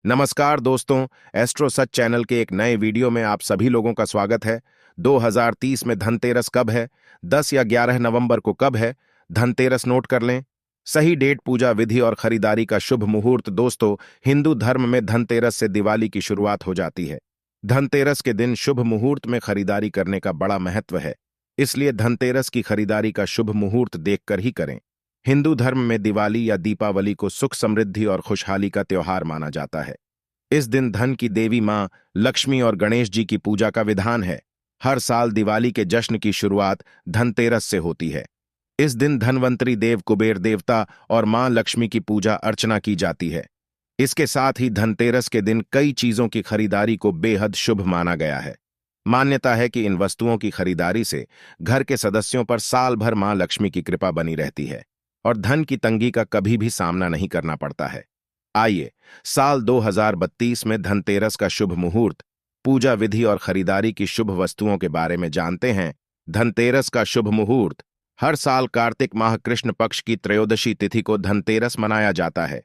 नमस्कार दोस्तों, एस्ट्रो सच चैनल के एक नए वीडियो में आप सभी लोगों का स्वागत है। 2030 में धनतेरस कब है? 10 या 11 नवंबर को कब है? धनतेरस नोट कर लें। सही डेट, पूजा विधि और खरीदारी का शुभ मुहूर्त। दोस्तों, हिंदू धर्म में धनतेरस से दिवाली की शुरुआत हो जाती है। धनतेरस के दिन शुभ मुहूर्त में खरीदारी करने का बड़ा महत्व है, इसलिए धनतेरस की खरीदारी का शुभ मुहूर्त देखकर ही करें। हिंदू धर्म में दिवाली या दीपावली को सुख, समृद्धि और खुशहाली का त्योहार माना जाता है। इस दिन धन की देवी मां लक्ष्मी और गणेश जी की पूजा का विधान है। हर साल दिवाली के जश्न की शुरुआत धनतेरस से होती है। इस दिन धनवंतरी देव, कुबेर देवता और मां लक्ष्मी की पूजा अर्चना की जाती है। इसके साथ ही धनतेरस के दिन कई चीजों की खरीदारी को बेहद शुभ माना गया है। मान्यता है कि इन वस्तुओं की खरीदारी से घर के सदस्यों पर साल भर मां लक्ष्मी की कृपा बनी रहती है और धन की तंगी का कभी भी सामना नहीं करना पड़ता है। आइए, साल 2032 में धनतेरस का शुभ मुहूर्त, पूजा विधि और खरीदारी की शुभ वस्तुओं के बारे में जानते हैं। धनतेरस का शुभ मुहूर्त। हर साल कार्तिक माह कृष्ण पक्ष की त्रयोदशी तिथि को धनतेरस मनाया जाता है।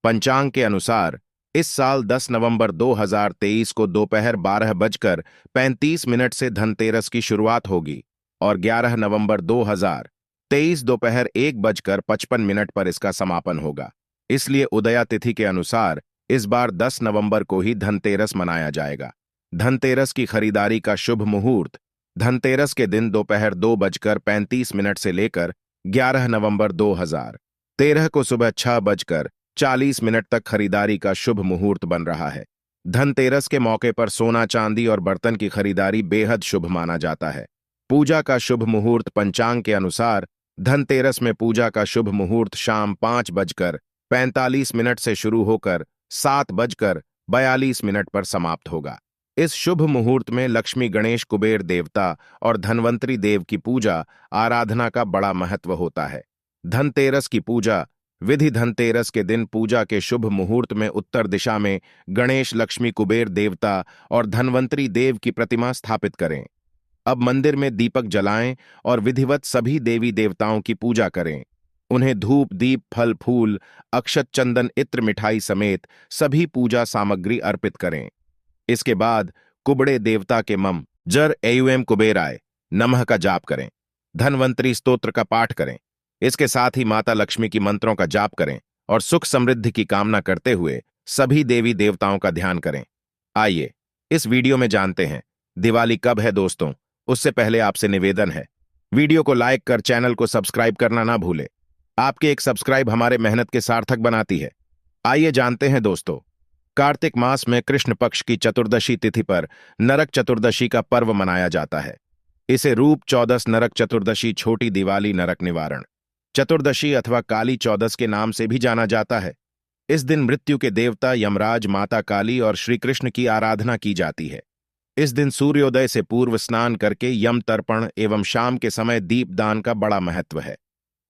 पंचांग के अनुसार इस साल 10 नवंबर 2023 को दोपहर 12:35 से धनतेरस की शुरुआत होगी और 11 नवंबर 2023 दोपहर 1:55 पर इसका समापन होगा। इसलिए उदया तिथि के अनुसार इस बार 10 नवंबर को ही धनतेरस मनाया जाएगा। धनतेरस की खरीदारी का शुभ मुहूर्त। धनतेरस के दिन दोपहर 2:35 से लेकर 11 नवंबर 2013 को सुबह 6:40 तक खरीदारी का शुभ मुहूर्त बन रहा है। धनतेरस के मौके पर सोना, चांदी और बर्तन की खरीदारी बेहद शुभ माना जाता है। पूजा का शुभ मुहूर्त। पंचांग के अनुसार धनतेरस में पूजा का शुभ मुहूर्त शाम 5:45 से शुरू होकर 7:42 पर समाप्त होगा। इस शुभ मुहूर्त में लक्ष्मी, गणेश, कुबेर देवता और धनवंतरी देव की पूजा आराधना का बड़ा महत्व होता है। धनतेरस की पूजा विधि। धनतेरस के दिन पूजा के शुभ मुहूर्त में उत्तर दिशा में गणेश, लक्ष्मी, कुबेर देवता और धनवंतरी देव की प्रतिमा स्थापित करें। अब मंदिर में दीपक जलाएं और विधिवत सभी देवी देवताओं की पूजा करें। उन्हें धूप, दीप, फल, फूल, अक्षत, चंदन, इत्र, मिठाई समेत सभी पूजा सामग्री अर्पित करें। इसके बाद कुबड़े देवता के मम जर एयुएम कुबेराय नमः का जाप करें। धनवंतरी स्तोत्र का पाठ करें। इसके साथ ही माता लक्ष्मी की मंत्रों का जाप करें और सुख समृद्धि की कामना करते हुए सभी देवी देवताओं का ध्यान करें। आइए, इस वीडियो में जानते हैं दिवाली कब है। दोस्तों, उससे पहले आपसे निवेदन है, वीडियो को लाइक कर चैनल को सब्सक्राइब करना ना भूले। आपके एक सब्सक्राइब हमारे मेहनत के सार्थक बनाती है। आइए जानते हैं दोस्तों, कार्तिक मास में कृष्ण पक्ष की चतुर्दशी तिथि पर नरक चतुर्दशी का पर्व मनाया जाता है। इसे रूप चौदस, नरक चतुर्दशी, छोटी दिवाली, नरक निवारण चतुर्दशी अथवा काली चौदस के नाम से भी जाना जाता है। इस दिन मृत्यु के देवता यमराज, माता काली और श्री कृष्ण की आराधना की जाती है। इस दिन सूर्योदय से पूर्व स्नान करके यम तर्पण एवं शाम के समय दीपदान का बड़ा महत्व है।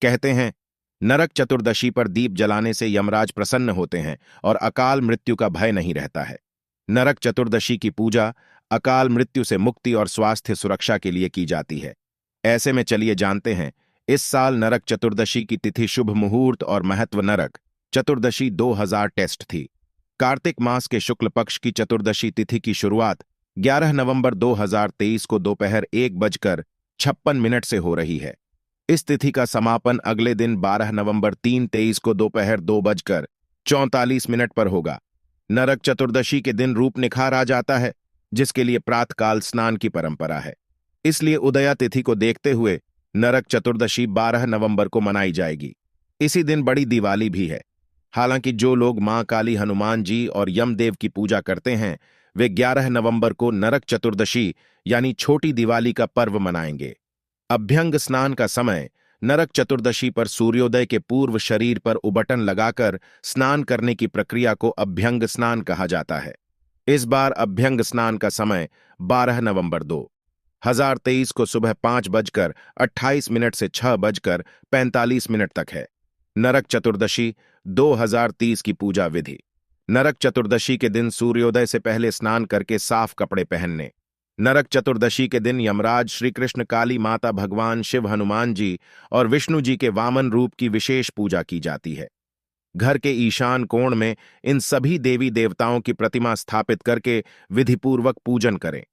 कहते हैं, नरक चतुर्दशी पर दीप जलाने से यमराज प्रसन्न होते हैं और अकाल मृत्यु का भय नहीं रहता है। नरक चतुर्दशी की पूजा अकाल मृत्यु से मुक्ति और स्वास्थ्य सुरक्षा के लिए की जाती है। ऐसे में चलिए जानते हैं, इस साल नरक चतुर्दशी की तिथि, शुभ मुहूर्त और महत्व। नरक चतुर्दशी 2000 टेस्ट थी। कार्तिक मास के शुक्ल पक्ष की चतुर्दशी तिथि की शुरुआत 11 नवंबर 2023 को दोपहर 1:56 से हो रही है। इस तिथि का समापन अगले दिन 12 नवंबर 23 को दोपहर 2:44 पर होगा। नरक चतुर्दशी के दिन रूप निखार आ जाता है, जिसके लिए प्रातःकाल स्नान की परंपरा है। इसलिए उदया तिथि को देखते हुए नरक चतुर्दशी 12 नवंबर को मनाई जाएगी। इसी दिन बड़ी दिवाली भी है। हालांकि जो लोग मां काली, हनुमान जी और यमदेव की पूजा करते हैं, वे 11 नवंबर को नरक चतुर्दशी यानी छोटी दिवाली का पर्व मनाएंगे। अभ्यंग स्नान का समय। नरक चतुर्दशी पर सूर्योदय के पूर्व शरीर पर उबटन लगाकर स्नान करने की प्रक्रिया को अभ्यंग स्नान कहा जाता है। इस बार अभ्यंग स्नान का समय 12 नवंबर 2023 को सुबह 5:28 से 6:45 तक है। नरक चतुर्दशी 2030 की पूजा विधि। नरक चतुर्दशी के दिन सूर्योदय से पहले स्नान करके साफ कपड़े पहनने। नरक चतुर्दशी के दिन यमराज, श्री कृष्ण, काली माता, भगवान शिव, हनुमान जी और विष्णु जी के वामन रूप की विशेष पूजा की जाती है। घर के ईशान कोण में इन सभी देवी देवताओं की प्रतिमा स्थापित करके विधिपूर्वक पूजन करें।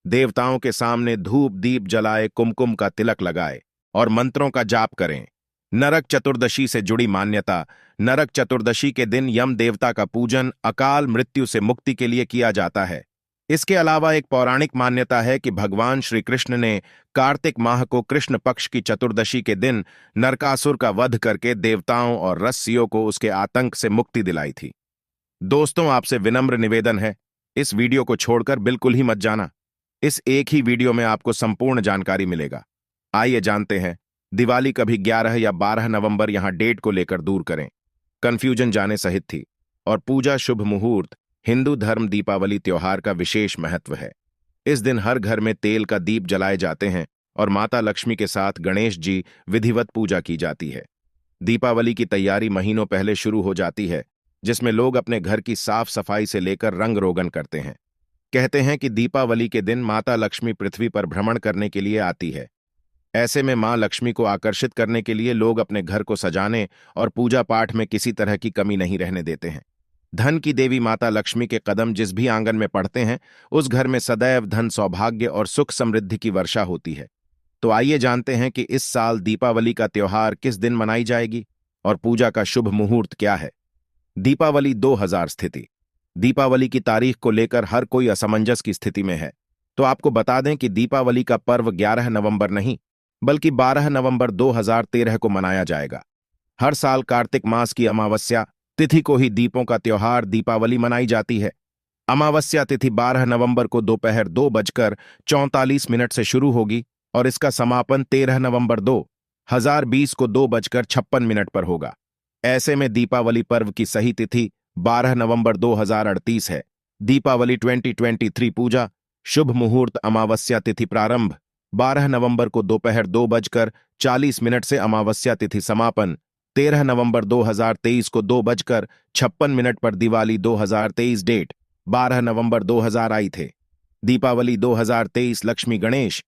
देवताओं के सामने धूप दीप जलाए, कुमकुम का तिलक लगाए और मंत्रों का जाप करें। नरक चतुर्दशी से जुड़ी मान्यता। नरक चतुर्दशी के दिन यम देवता का पूजन अकाल मृत्यु से मुक्ति के लिए किया जाता है। इसके अलावा एक पौराणिक मान्यता है कि भगवान श्री कृष्ण ने कार्तिक माह को कृष्ण पक्ष की चतुर्दशी के दिन नरकासुर का वध करके देवताओं और रस्सियों को उसके आतंक से मुक्ति दिलाई थी। दोस्तों, आपसे विनम्र निवेदन है, इस वीडियो को छोड़कर बिल्कुल ही मत जाना। इस एक ही वीडियो में आपको संपूर्ण जानकारी मिलेगा। आइए जानते हैं, दिवाली कभी 11 या 12 नवंबर, यहां डेट को लेकर दूर करें। कंफ्यूजन जाने सहित थी। और पूजा शुभ मुहूर्त। हिंदू धर्म दीपावली त्योहार का विशेष महत्व है। इस दिन हर घर में तेल का दीप जलाए जाते हैं और माता लक्ष्मी के साथ गणेश जी विधिवत पूजा की जाती है। दीपावली की तैयारी महीनों पहले शुरू हो जाती है, जिसमें लोग अपने घर की साफ सफाई से लेकर रंग रोगन करते हैं। कहते हैं कि दीपावली के दिन माता लक्ष्मी पृथ्वी पर भ्रमण करने के लिए आती है। ऐसे में मां लक्ष्मी को आकर्षित करने के लिए लोग अपने घर को सजाने और पूजा पाठ में किसी तरह की कमी नहीं रहने देते हैं। धन की देवी माता लक्ष्मी के कदम जिस भी आंगन में पड़ते हैं, उस घर में सदैव धन, सौभाग्य और सुख समृद्धि की वर्षा होती है। तो आइए जानते हैं कि इस साल दीपावली का त्योहार किस दिन मनाई जाएगी और पूजा का शुभ मुहूर्त क्या है। दीपावली 2000 स्थिति। दीपावली की तारीख को लेकर हर कोई असमंजस की स्थिति में है। तो आपको बता दें कि दीपावली का पर्व 11 नवंबर नहीं, बल्कि 12 नवंबर 2013 को मनाया जाएगा। हर साल कार्तिक मास की अमावस्या तिथि को ही दीपों का त्योहार दीपावली मनाई जाती है। अमावस्या तिथि 12 नवंबर को दोपहर 2:44 से शुरू होगी और इसका समापन 13 नवंबर 2020 को 2:56 पर होगा। ऐसे में दीपावली पर्व की सही तिथि 12 नवंबर 2038 है। दीपावली 2023 पूजा शुभ मुहूर्त। अमावस्या तिथि प्रारंभ 12 नवंबर को दोपहर 2:40 से, अमावस्या तिथि समापन 13 नवंबर 2023 को 2:56 पर। दिवाली 2023 डेट 12 नवंबर 2000 आई थे। दीपावली 2023 लक्ष्मी गणेश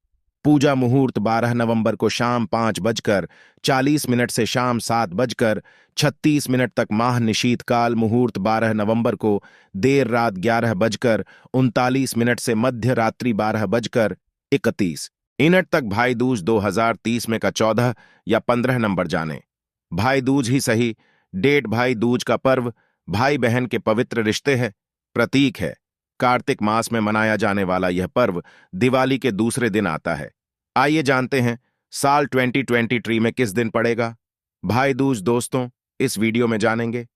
पूजा मुहूर्त 12 नवंबर को शाम 5:40 से शाम 7:36 तक। माह निशीत काल मुहूर्त 12 नवंबर को देर रात 11:39 से मध्य रात्रि 12:31 तक। भाई दूज 2030 में का 14 या 15 नंबर जाने। भाई दूज ही सही डेट। भाई दूज का पर्व भाई बहन के पवित्र रिश्ते है, प्रतीक है। कार्तिक मास में मनाया जाने वाला यह पर्व दिवाली के दूसरे दिन आता है। आइए जानते हैं साल 2023 में किस दिन पड़ेगा भाई दूज। दोस्तों, इस वीडियो में जानेंगे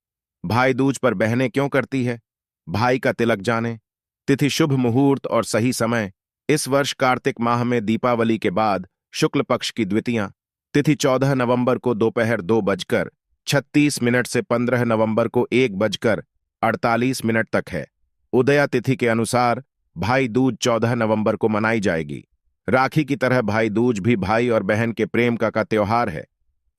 भाई दूज पर बहनें क्यों करती है, भाई का तिलक जाने, तिथि शुभ मुहूर्त और सही समय। इस वर्ष कार्तिक माह में दीपावली के बाद शुक्ल पक्ष की द्वितीया तिथि 14 नवंबर को दोपहर 2:36 से 15 नवंबर को 1:48 तक है। उदया तिथि के अनुसार भाई दूज 14 नवंबर को मनाई जाएगी। राखी की तरह भाई दूज भी भाई और बहन के प्रेम का त्योहार है।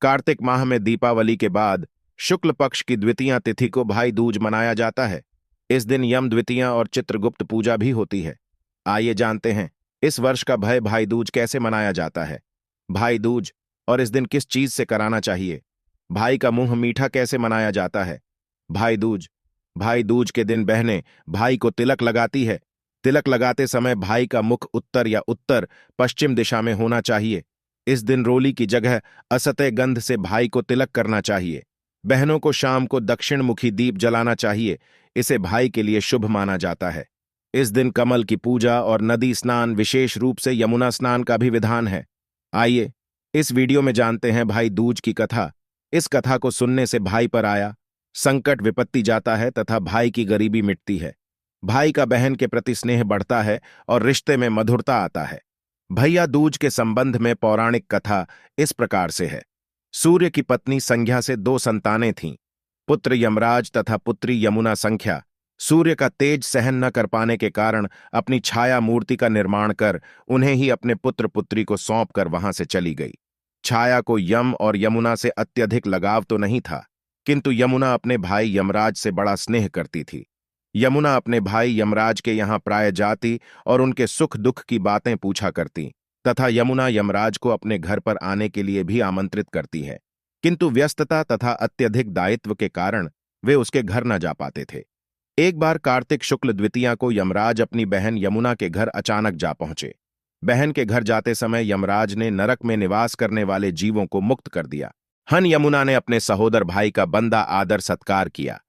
कार्तिक माह में दीपावली के बाद शुक्ल पक्ष की द्वितीया तिथि को भाई दूज मनाया जाता है। इस दिन यम द्वितीया और चित्रगुप्त पूजा भी होती है। आइए जानते हैं इस वर्ष का भाई दूज कैसे मनाया जाता है। भाई दूज और इस दिन किस चीज से कराना चाहिए। भाई का मुंह मीठा कैसे मनाया जाता है। भाई दूज के दिन बहनें भाई को तिलक लगाती है। तिलक लगाते समय भाई का मुख उत्तर या उत्तर पश्चिम दिशा में होना चाहिए। इस दिन रोली की जगह असते गंध से भाई को तिलक करना चाहिए। बहनों को शाम को दक्षिण मुखी दीप जलाना चाहिए। इसे भाई के लिए शुभ माना जाता है। इस दिन कमल की पूजा और नदी स्नान, विशेष रूप से यमुना स्नान का भी विधान है। आइए इस वीडियो में जानते हैं भाई दूज की कथा। इस कथा को सुनने से भाई पर आया संकट विपत्ति जाता है तथा भाई की गरीबी मिटती है। भाई का बहन के प्रति स्नेह बढ़ता है और रिश्ते में मधुरता आता है। भैया दूज के संबंध में पौराणिक कथा इस प्रकार से है। सूर्य की पत्नी संज्ञा से 2 संतानें थीं, पुत्र यमराज तथा पुत्री यमुना। संख्या सूर्य का तेज सहन न कर पाने के कारण अपनी छाया मूर्ति का निर्माण कर उन्हें ही अपने पुत्र पुत्री को सौंप कर वहां से चली गई। छाया को यम और यमुना से अत्यधिक लगाव तो नहीं था, किंतु यमुना अपने भाई यमराज से बड़ा स्नेह करती थी। यमुना अपने भाई यमराज के यहाँ प्राय जाती और उनके सुख दुख की बातें पूछा करती तथा यमुना यमराज को अपने घर पर आने के लिए भी आमंत्रित करती है। किंतु व्यस्तता तथा अत्यधिक दायित्व के कारण वे उसके घर न जा पाते थे। एक बार कार्तिक शुक्ल द्वितीया को यमराज अपनी बहन यमुना के घर अचानक जा पहुंचे। बहन के घर जाते समय यमराज ने नरक में निवास करने वाले जीवों को मुक्त कर दिया। हन यमुना ने अपने सहोदर भाई का बंदा आदर सत्कार किया,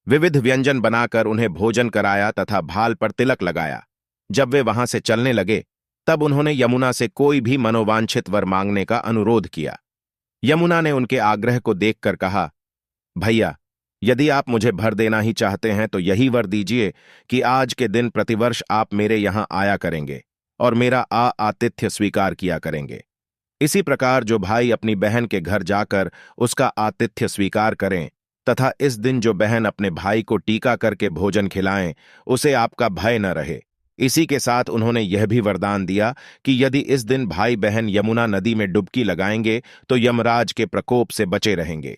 विविध व्यंजन बनाकर उन्हें भोजन कराया तथा भाल पर तिलक लगाया। जब वे वहां से चलने लगे तब उन्होंने यमुना से कोई भी मनोवांछित वर मांगने का अनुरोध किया। यमुना ने उनके आग्रह को देखकर कहा, भैया, यदि आप मुझे भर देना ही चाहते हैं तो यही वर दीजिए कि आज के दिन प्रतिवर्ष आप मेरे यहां आया करेंगे और मेरा आतिथ्य स्वीकार किया करेंगे। इसी प्रकार जो भाई अपनी बहन के घर जाकर उसका आतिथ्य स्वीकार करें तथा इस दिन जो बहन अपने भाई को टीका करके भोजन खिलाएं, उसे आपका भय न रहे। इसी के साथ उन्होंने यह भी वरदान दिया कि यदि इस दिन भाई बहन यमुना नदी में डुबकी लगाएंगे तो यमराज के प्रकोप से बचे रहेंगे।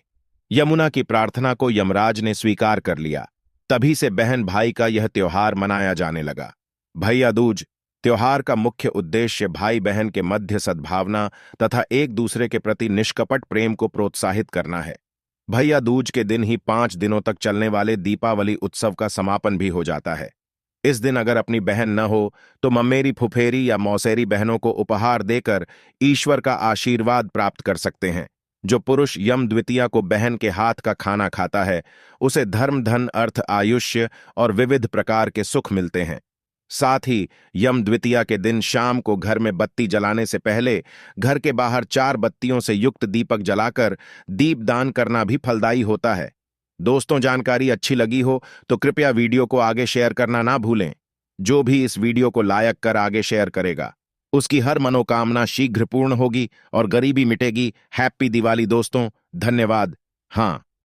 यमुना की प्रार्थना को यमराज ने स्वीकार कर लिया। तभी से बहन भाई का यह त्योहार मनाया जाने लगा। भैया दूज त्योहार का मुख्य उद्देश्य भाई बहन के मध्य सद्भावना तथा एक दूसरे के प्रति निष्कपट प्रेम को प्रोत्साहित करना है। भैया दूज के दिन ही 5 दिनों तक चलने वाले दीपावली उत्सव का समापन भी हो जाता है। इस दिन अगर अपनी बहन न हो तो मम्मेरी फुफेरी या मौसेरी बहनों को उपहार देकर ईश्वर का आशीर्वाद प्राप्त कर सकते हैं। जो पुरुष यम द्वितीया को बहन के हाथ का खाना खाता है उसे धर्म, धन, अर्थ, आयुष्य और विविध प्रकार के सुख मिलते हैं। साथ ही यम द्वितीया के दिन शाम को घर में बत्ती जलाने से पहले घर के बाहर 4 बत्तियों से युक्त दीपक जलाकर दीपदान करना भी फलदायी होता है। दोस्तों, जानकारी अच्छी लगी हो तो कृपया वीडियो को आगे शेयर करना ना भूलें। जो भी इस वीडियो को लायक कर आगे शेयर करेगा उसकी हर मनोकामना शीघ्र पूर्ण होगी और गरीबी मिटेगी। हैप्पी दिवाली दोस्तों, धन्यवाद। हाँ।